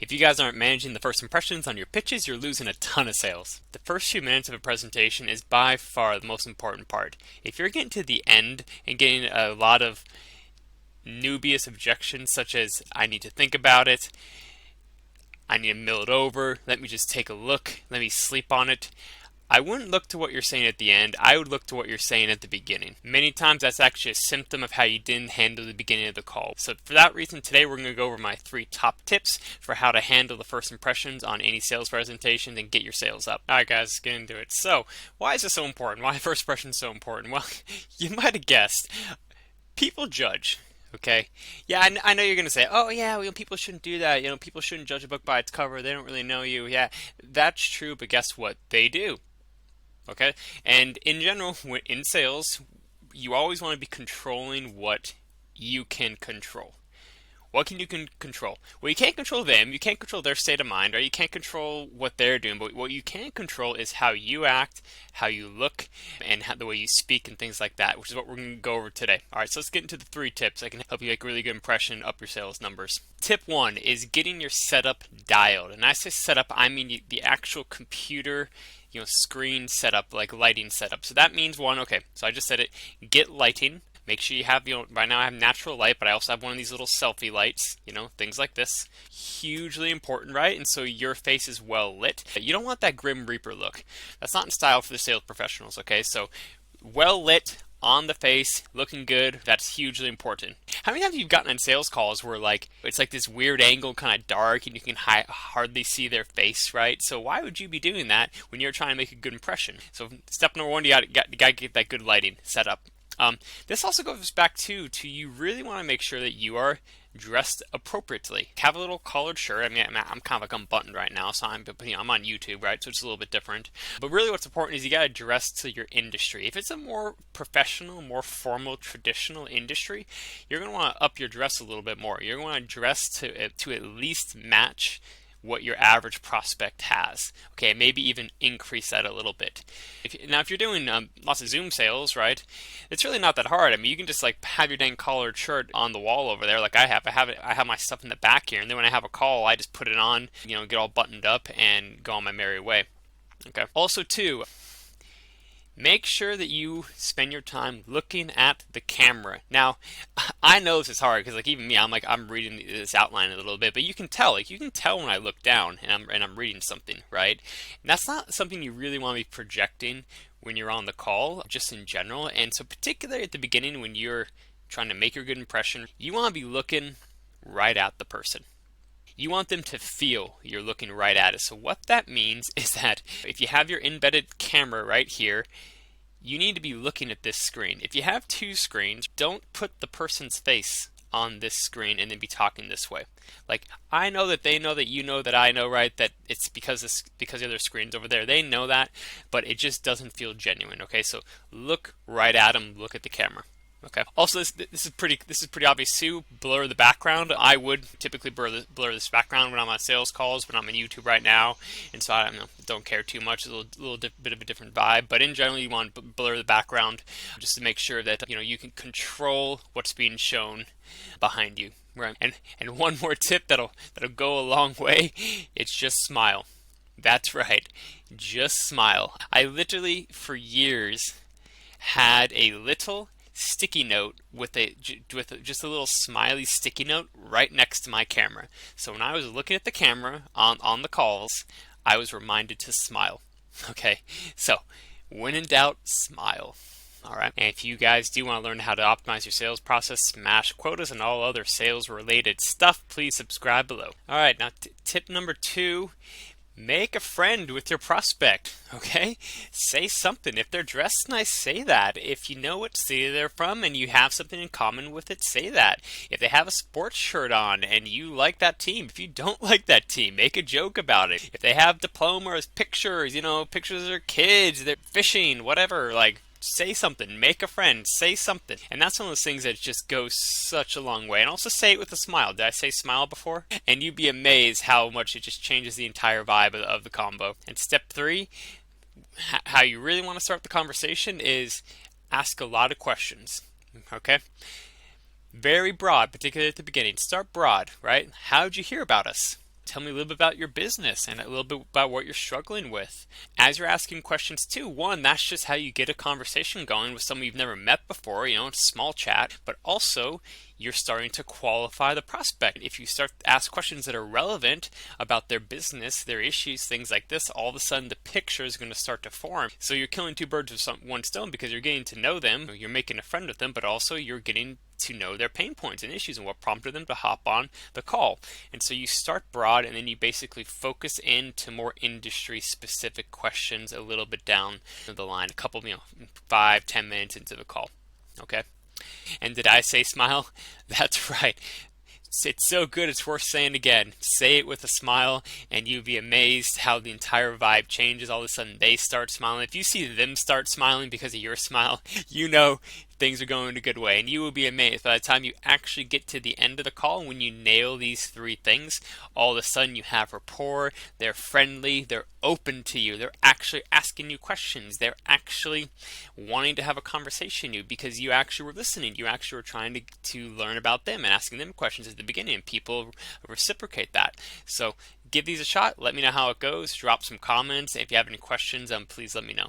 If you guys aren't managing the first impressions on your pitches, you're losing a ton of sales. The first few minutes of a presentation is by far the most important part. If you're getting to the end and getting a lot of newbious objections such as, I need to think about it, I need to mill it over, let me just take a look, let me sleep on it, I wouldn't look to what you're saying at the end, I would look to what you're saying at the beginning. Many times that's actually a symptom of how you didn't handle the beginning of the call. So for that reason, today we're going to go over my 3 top tips for how to handle the first impressions on any sales presentation and get your sales up. Alright guys, let's get into it. So, why is this so important? Why first impressions so important? Well, you might have guessed, people judge. Okay. Yeah, I know you're going to say, oh, yeah, well, people shouldn't do that. People shouldn't judge a book by its cover. They don't really know you. Yeah, that's true, but guess what? They do. Okay. And in general, in sales, you always want to be controlling what you can control. What can you control? Well, you can't control them, you can't control their state of mind, or you can't control what they're doing, but what you can control is how you act, how you look, and the way you speak and things like that, which is what we're going to go over today. Alright, so let's get into the 3 tips that can help you make a really good impression, up your sales numbers. Tip 1 is getting your setup dialed. And I say setup, I mean the actual computer screen setup, like lighting setup. So that means okay, so I just said it, get lighting. Make sure you have, right now I have natural light, but I also have one of these little selfie lights, things like this. Hugely important, right? And so your face is well lit. You don't want that Grim Reaper look. That's not in style for the sales professionals, okay? So well lit, on the face, looking good, that's hugely important. How many times have you gotten on sales calls where it's like this weird angle, kind of dark, and you can hardly see their face, right? So why would you be doing that when you're trying to make a good impression? So step number 1, you got to get that good lighting set up. This also goes back to you really want to make sure that you are dressed appropriately. Have a little collared shirt. I mean, I'm kind of like unbuttoned right now, so I'm on YouTube, right? So it's a little bit different. But really what's important is you got to dress to your industry. If it's a more professional, more formal, traditional industry, you're going to want to up your dress a little bit more. You're going to want to dress to at least match what your average prospect has. Okay, maybe even increase that a little bit. If you're doing lots of Zoom sales, right, it's really not that hard. I mean, you can just have your dang collared shirt on the wall over there, like I have. I have my stuff in the back here, and then when I have a call, I just put it on, get all buttoned up and go on my merry way. Okay. Also, too, make sure that you spend your time looking at the camera. Now, I know this is hard because even me, I'm reading this outline a little bit, but you can tell when I look down and I'm reading something, right? And that's not something you really want to be projecting when you're on the call, just in general. And so particularly at the beginning when you're trying to make your good impression, you want to be looking right at the person. You want them to feel you're looking right at it. So what that means is that if you have your embedded camera right here, you need to be looking at this screen. If you have 2 screens, don't put the person's face on this screen and then be talking this way. I know that they know that you know that I know, right, that it's because the other screen's over there. They know that, but it just doesn't feel genuine. Okay, so look right at them, look at the camera. Okay. Also, this is pretty obvious too. Blur the background. I would typically blur this background when I'm on sales calls, but I'm on YouTube right now, and so I don't care too much. It's a little bit of a different vibe, but in general, you want to blur the background just to make sure that you can control what's being shown behind you. Right. And one more tip that'll go a long way. It's just smile. That's right. Just smile. I literally for years had a little sticky note with just a little smiley sticky note right next to my camera. So when I was looking at the camera on the calls, I was reminded to smile. Okay, so when in doubt, smile. Alright, and if you guys do want to learn how to optimize your sales process, smash quotas, and all other sales related stuff, please subscribe below. Alright, now tip number 2. Make a friend with your prospect, okay? Say something. If they're dressed nice, say that. If you know what city they're from and you have something in common with it, say that. If they have a sports shirt on and you like that team, if you don't like that team, make a joke about it. If they have diplomas, pictures, pictures of their kids, they're fishing, whatever, say something, make a friend, say something. And that's one of those things that just goes such a long way. And also say it with a smile. Did I say smile before? And you'd be amazed how much it just changes the entire vibe of the combo. And step 3, how you really want to start the conversation is ask a lot of questions. Okay? Very broad, particularly at the beginning. Start broad, right? How'd you hear about us? Tell me a little bit about your business and a little bit about what you're struggling with. As you're asking questions too, one, that's just how you get a conversation going with someone you've never met before, it's a small chat, but also you're starting to qualify the prospect. If you start to ask questions that are relevant about their business, their issues, things like this, all of a sudden the picture is going to start to form. So you're killing two birds with one stone, because you're getting to know them, you're making a friend with them, but also you're getting to know their pain points and issues and what prompted them to hop on the call. And so you start broad, and then you basically focus into more industry specific questions a little bit down the line, a couple, 5-10 minutes into the call. Okay. And did I say smile? That's right. It's so good, it's worth saying again. Say it with a smile, and you'll be amazed how the entire vibe changes. All of a sudden, they start smiling. If you see them start smiling because of your smile, you know things are going a good way. And you will be amazed by the time you actually get to the end of the call. When you nail these three things, all of a sudden you have rapport. They're friendly. They're open to you. They're actually asking you questions. They're actually wanting to have a conversation with you because you actually were listening. You actually were trying to learn about them and asking them questions at the beginning. And people reciprocate that. So give these a shot. Let me know how it goes. Drop some comments. If you have any questions, please let me know.